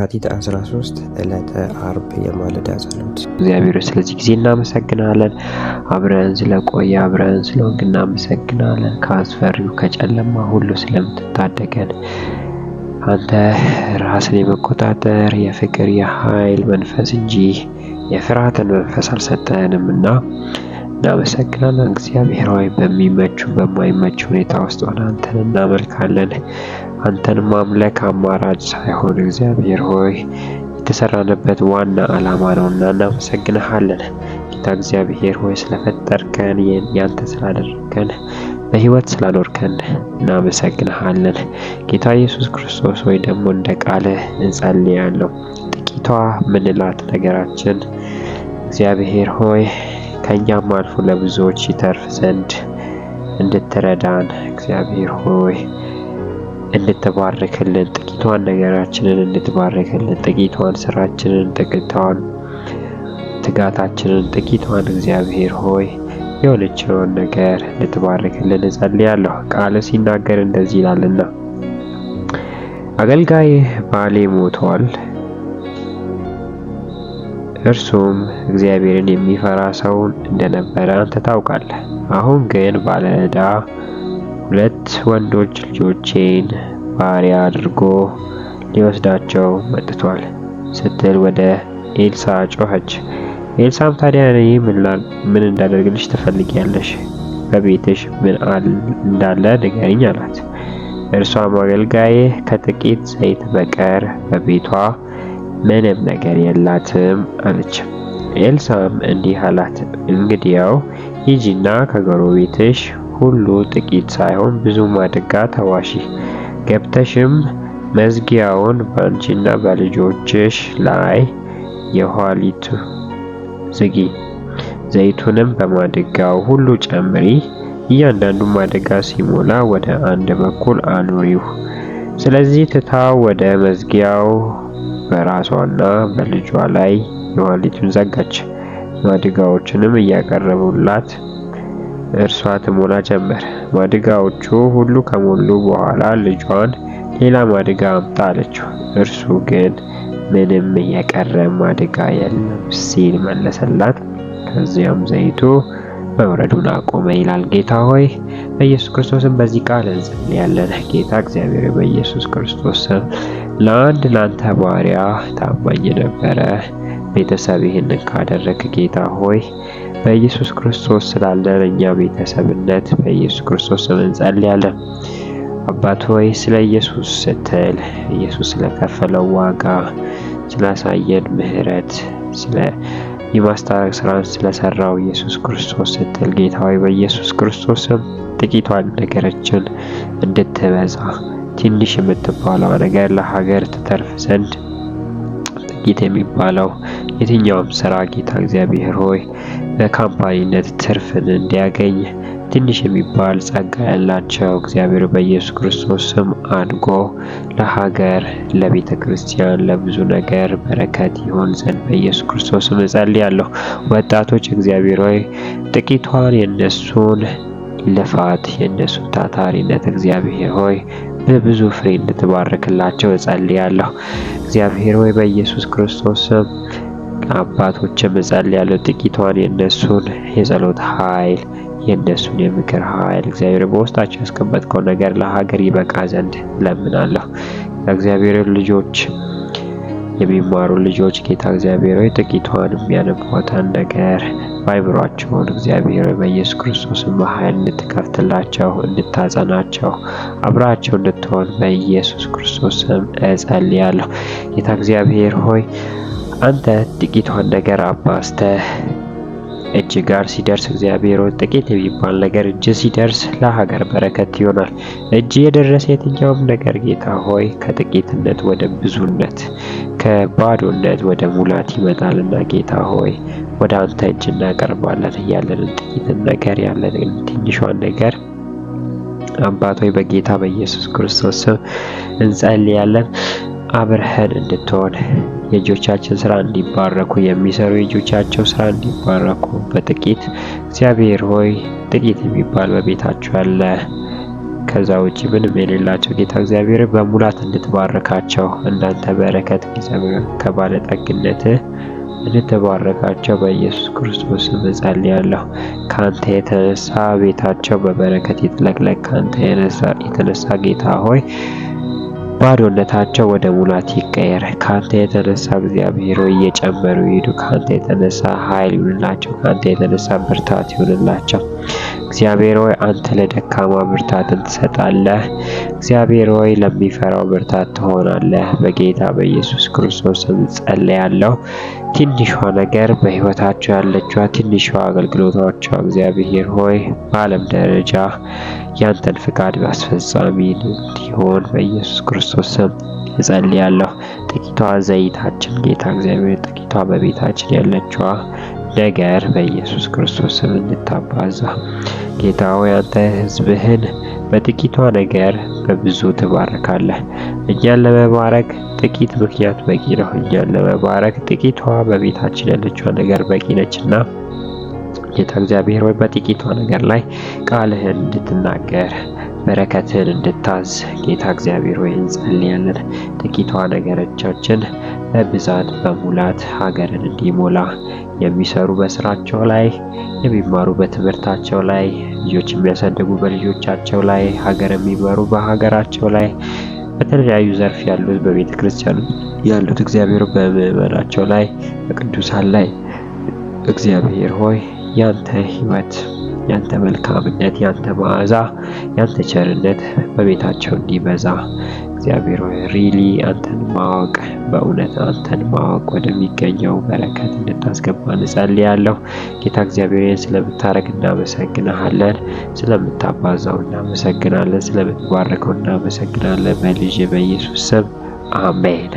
የካቲት 13 ዕለተ አርብ የማለዳ ጸሎት። እግዚአብሔር ስለዚህ ጊዜ እናመሰግናለን። አብረን ስለቆየ አብረን ስለሆንክ እናመሰግናለን። ከአስፈሪው ከጨለማ ሁሉ ስለምትታደገን አንተ ራስን የመቆጣጠር የፍቅር የኃይል መንፈስ እንጂ የፍርሃትን መንፈስ አልሰጠህንምና እናመሰግናለን። እግዚአብሔር ሆይ በሚመቹ በማይመቹ ሁኔታ ውስጥ ሆነ አንተን እናመልካለን። አንተን ማምለክ አማራጭ ሳይሆን እግዚአብሔር ሆይ የተሰራንበት ዋና ዓላማ ነውና እናመሰግንሃለን። ጌታ እግዚአብሔር ሆይ ስለፈጠርከን ያንተ ስላደረከን በሕይወት ስላኖርከን እናመሰግንሃለን። ጌታ ኢየሱስ ክርስቶስ ሆይ ደግሞ እንደ ቃልህ እንጸልያለሁ። ጥቂቷ ምንላት ነገራችን እግዚአብሔር ሆይ ከኛም አልፎ ለብዙዎች ይተርፍ ዘንድ እንድትረዳን እግዚአብሔር ሆይ እንድትባርክልን፣ ጥቂቷን ነገራችንን እንድትባርክልን፣ ጥቂቷን ስራችንን፣ ጥቂቷን ትጋታችንን፣ ጥቂቷን እግዚአብሔር ሆይ የሆነችውን ነገር እንድትባርክልን እጸልያለሁ። ቃል ሲናገር እንደዚህ ይላልና አገልጋይ ባሌ ሞቷል፣ እርሱም እግዚአብሔርን የሚፈራ ሰው እንደነበረ አንተ ታውቃለህ። አሁን ግን ባለ ዕዳ 2 ወንዶች ልጆቼን ባሪያ አድርጎ ሊወስዳቸው መጥቷል ስትል ወደ ኤልሳ ጮኸች። ኤልሳም ታዲያ እኔ ምን እንዳደርግልሽ ትፈልጊያለሽ? በቤትሽ ምን እንዳለ ንገሪኝ አላት። እርሷም አገልጋዬ ከጥቂት ዘይት በቀር በቤቷ ምንም ነገር የላትም አለች። ኤልሳም እንዲህ አላት፣ እንግዲያው ሂጂና ከጎረቤትሽ ሁሉ ጥቂት ሳይሆን ብዙ ማድጋ ተዋሺ፣ ገብተሽም መዝጊያውን በአንቺና በልጆችሽ ላይ የኋሊት ዝጊ፣ ዘይቱንም በማድጋው ሁሉ ጨምሪ፣ እያንዳንዱ ማድጋ ሲሞላ ወደ አንድ በኩል አኑሪው። ስለዚህ ትታ ወደ መዝጊያው በራሷና በልጇ ላይ የኋሊቱን ዘጋች። ማድጋዎችንም እያቀረቡላት እርሷ ትሞላ ጀመር። ማድጋዎቹ ሁሉ ከሞሉ በኋላ ልጇን ሌላ ማድጋ አምጣ አለችው። እርሱ ግን ምንም የቀረ ማድጋ የለም ሲል መለሰላት። ከዚያም ዘይቱ መውረዱን አቆመ ይላል። ጌታ ሆይ በኢየሱስ ክርስቶስም በዚህ ቃል እንጸልያለን። ጌታ እግዚአብሔር በኢየሱስ ክርስቶስ ለአንተ ባሪያ ታማኝ ነበረ ቤተሰብ ይህንን ካደረግ ጌታ ሆይ በኢየሱስ ክርስቶስ ስላለን እኛ ቤተሰብነት በኢየሱስ ክርስቶስ ስም እንጸልያለን። አባት ሆይ ስለ ኢየሱስ ስትል ኢየሱስ ስለከፈለው ዋጋ ስላሳየን ምሕረት ስለ የማስታረቅ ስራን ስለሰራው ኢየሱስ ክርስቶስ ስትል ጌታ ሆይ በኢየሱስ ክርስቶስ ስም ጥቂቷን ነገራችን እንድትበዛ ትንሽ የምትባለው ነገር ለሀገር ትተርፍ ዘንድ ጥቂት የሚባለው የትኛውም ስራ ጌታ እግዚአብሔር ሆይ በካምፓኒነት ትርፍን እንዲያገኝ ትንሽ የሚባል ጸጋ ያላቸው እግዚአብሔር በኢየሱስ ክርስቶስ ስም አድጎ ለሀገር ለቤተ ክርስቲያን ለብዙ ነገር በረከት ይሆን ዘንድ በኢየሱስ ክርስቶስ ስም እጸልያለሁ። ወጣቶች እግዚአብሔር ሆይ ጥቂቷን የነሱን ልፋት የነሱን ታታሪነት እግዚአብሔር ሆይ በብዙ ፍሬ እንድትባርክላቸው እጸልያለሁ። እግዚአብሔር ሆይ በኢየሱስ ክርስቶስ ስም አባቶችም እጸልያለሁ ጥቂቷን የነሱን የጸሎት ኃይል የነሱን የምክር ኃይል እግዚአብሔር በውስጣቸው ያስቀመጥከው ነገር ለሀገር ይበቃ ዘንድ ለምናለሁ። እግዚአብሔር ልጆች የሚማሩ ልጆች ጌታ እግዚአብሔር ሆይ ጥቂቷን የሚያነቧትን ነገር ባይብሯቸውን እግዚአብሔር በኢየሱስ ክርስቶስ በኃይል እንድትከፍትላቸው እንድታጸናቸው አብራቸው እንድትሆን በኢየሱስ ክርስቶስ ስም እጸልያለሁ። ጌታ እግዚአብሔር ሆይ አንተ ጥቂቷን ነገር አባስተህ እጅ ጋር ሲደርስ እግዚአብሔር ሆይ ጥቂት የሚባል ነገር እጅ ሲደርስ ለሀገር በረከት ይሆናል። እጅ የደረሰ የትኛውም ነገር ጌታ ሆይ ከጥቂትነት ወደ ብዙነት ከባዶነት ወደ ሙላት ይመጣልና ጌታ ሆይ ወደ አንተ እጅ እናቀርባለን። ያለንን ጥቂትን ነገር ያለንን ትንሿን ነገር አባት ሆይ በጌታ በኢየሱስ ክርስቶስ ስም እንጸልያለን። አብረህን እንድትሆን የእጆቻችን ስራ እንዲባረኩ የሚሰሩ የእጆቻቸው ስራ እንዲባረኩ በጥቂት እግዚአብሔር ሆይ ጥቂት የሚባል በቤታቸው ያለ ከዛ ውጪ ምንም የሌላቸው ጌታ እግዚአብሔር በሙላት እንድትባረካቸው እንዳንተ በረከት ከባለጠግነት እንድትባረካቸው በኢየሱስ ክርስቶስ ስም እጸልያለሁ። ካንተ የተነሳ ቤታቸው በበረከት ይጥለቅለቅ። ካንተ የተነሳ ጌታ ሆይ ባዶነታቸው ወደ ሙላት ይቀየር። ካንተ የተነሳ እግዚአብሔር ሆይ እየጨመሩ ይሄዱ። ካንተ የተነሳ ኃይል ይሁንላቸው። ካንተ የተነሳ ብርታት ይሁንላቸው። እግዚአብሔር ሆይ አንተ ለደካማ ብርታትን ትሰጣለህ። እግዚአብሔር ሆይ ለሚፈራው ብርታት ትሆናለህ። በጌታ በኢየሱስ ክርስቶስ ስም ጸልያለሁ። ትንሿ ነገር በሕይወታቸው ያለችዋ ትንሿ አገልግሎታቸው እግዚአብሔር ሆይ በዓለም ደረጃ ያንተን ፍቃድ አስፈጻሚ እንዲሆን በኢየሱስ ክርስቶስ ስም እጸልያለሁ። ጥቂቷ ዘይታችን ጌታ እግዚአብሔር ጥቂቷ በቤታችን ያለችዋ ነገር በኢየሱስ ክርስቶስ ስም እንድታባዛ ጌታ ሆይ አንተ ሕዝብህን በጥቂቷ ነገር በብዙ ትባርካለህ። እኛን ለመባረክ ጥቂት ምክንያት በቂ ነው። እኛን ለመባረክ ጥቂቷ በቤታችን ያለችዋ ነገር በቂ ነችና ጌታ እግዚአብሔር ሆይ በጥቂቷ ነገር ላይ ቃልህን እንድትናገር በረከትህን እንድታዝ ጌታ እግዚአብሔር ሆይ እንጸልያለን። ጥቂቷ ነገሮቻችን በብዛት በሙላት ሀገርን እንዲሞላ የሚሰሩ በስራቸው ላይ፣ የሚማሩ በትምህርታቸው ላይ፣ ልጆች የሚያሳድጉ በልጆቻቸው ላይ፣ ሀገር የሚመሩ በሀገራቸው ላይ፣ በተለያዩ ዘርፍ ያሉት በቤተ ክርስቲያን ያሉት እግዚአብሔር በምዕመናቸው ላይ፣ በቅዱሳን ላይ እግዚአብሔር ሆይ ያንተ ሕይወት፣ ያንተ መልካምነት፣ ያንተ መዓዛ፣ ያንተ ቸርነት በቤታቸው እንዲበዛ እግዚአብሔር ሆይ ሪሊ አንተን ማወቅ በእውነት አንተን ማወቅ ወደሚገኘው በረከት እንድታስገባ እንጸልያለሁ። ጌታ እግዚአብሔር ስለምታረግ እናመሰግናለን። ስለምታባዛው እናመሰግናለን። ስለምትባረከው እናመሰግናለን። በልጅ በኢየሱስ ስም አሜን።